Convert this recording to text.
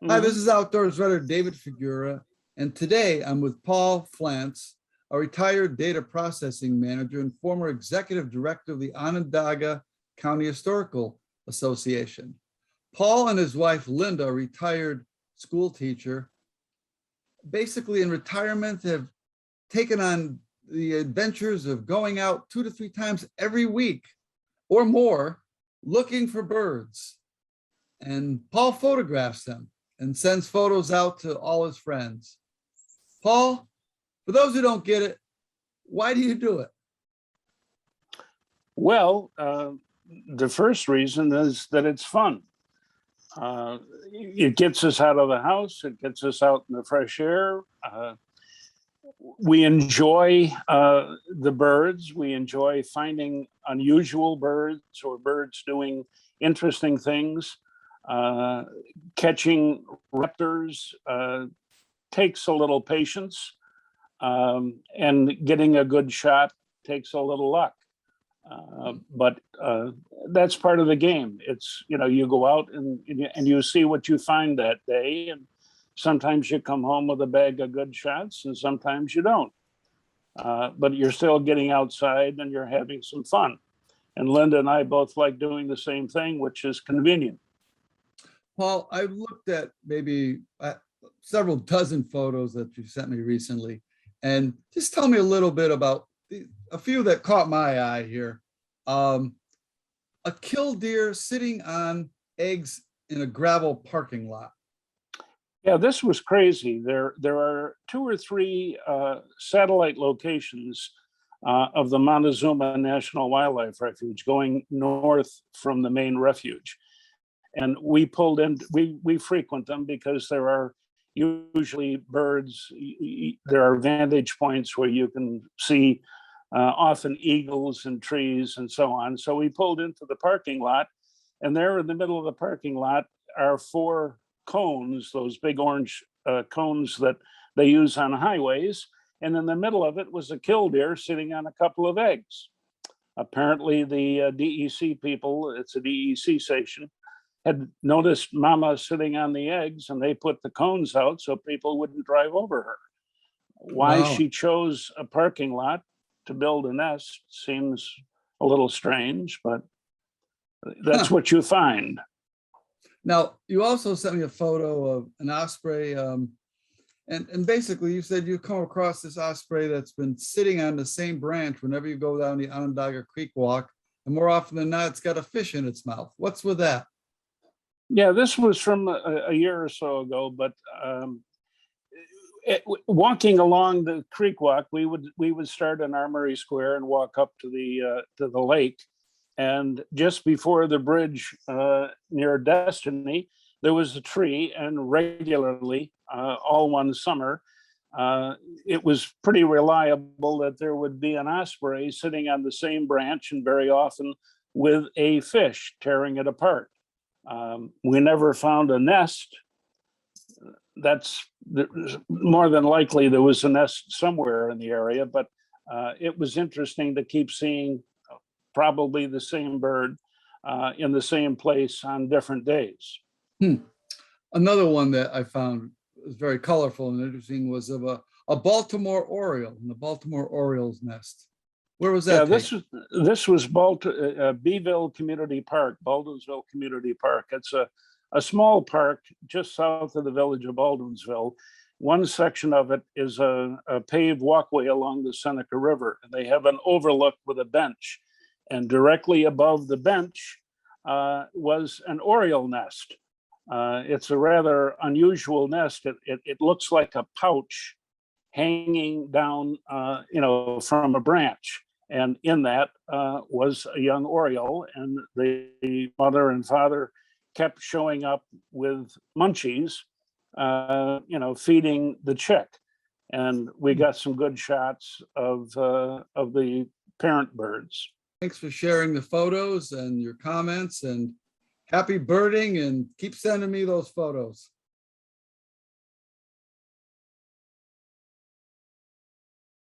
Hi, this Mhm. is Outdoors Writer David Figura, and today I'm with Paul Pflanz, a retired data processing manager and former executive director of the Onondaga County Historical Association. Paul and his wife Linda, a retired school teacher, basically in retirement have taken on the adventures of going out 2 to 3 times every week or more looking for birds. And Paul photographs them and sends photos out to all his friends. Paul, for those who don't get it, why do you do it? Well, the first reason is that it's fun. It gets us out of the house. It gets us out in the fresh air. We enjoy the birds. We enjoy finding unusual birds or birds doing interesting things. Catching raptors takes a little patience, and getting a good shot takes a little luck. But that's part of the game. It's, you go out and you see what you find that day, and sometimes you come home with a bag of good shots and sometimes you don't. But you're still getting outside and you're having some fun. And Linda and I both like doing the same thing, which is convenient. Paul, I looked at maybe several dozen photos that you sent me recently, and just tell me a little bit about a few that caught my eye here. A killdeer sitting on eggs in a gravel parking lot. Yeah, this was crazy. There are 2 or 3 satellite locations of the Montezuma National Wildlife Refuge going north from the main refuge. And we pulled in, we frequent them because there are usually birds. There are vantage points where you can see often eagles and trees and so on. So we pulled into the parking lot, and there in the middle of the parking lot are 4 cones, those big orange cones that they use on highways. And in the middle of it was a killdeer sitting on a couple of eggs. Apparently the DEC people, it's a DEC station, had noticed Mama sitting on the eggs, and they put the cones out so people wouldn't drive over her. Why Wow. she chose a parking lot to build a nest seems a little strange, but that's what you find. Now, you also sent me a photo of an osprey, and basically you said you come across this osprey that's been sitting on the same branch whenever you go down the Onondaga Creek walk, and more often than not, it's got a fish in its mouth. What's with that? Yeah, this was from a year or so ago, but walking along the creek walk, we would start in Armory Square and walk up to the lake. And just before the bridge near Destiny, there was a tree, and regularly, all one summer, it was pretty reliable that there would be an osprey sitting on the same branch, and very often with a fish tearing it apart. We never found a nest. That's more than likely there was a nest somewhere in the area, but it was interesting to keep seeing probably the same bird in the same place on different days. Another one that I found was very colorful and interesting was of a Baltimore Oriole in the Baltimore Oriole's nest. Where was that? Yeah, this was Beeville Community Park, Baldwinsville Community Park. It's a small park just south of the village of Baldwinsville. One section of it is a paved walkway along the Seneca River, and they have an overlook with a bench. And directly above the bench was an Oriole nest. It's a rather unusual nest. It looks like a pouch hanging down, from a branch. And in that was a young Oriole, and the mother and father kept showing up with munchies, feeding the chick. And we got some good shots of the parent birds. Thanks for sharing the photos and your comments, and happy birding, and keep sending me those photos.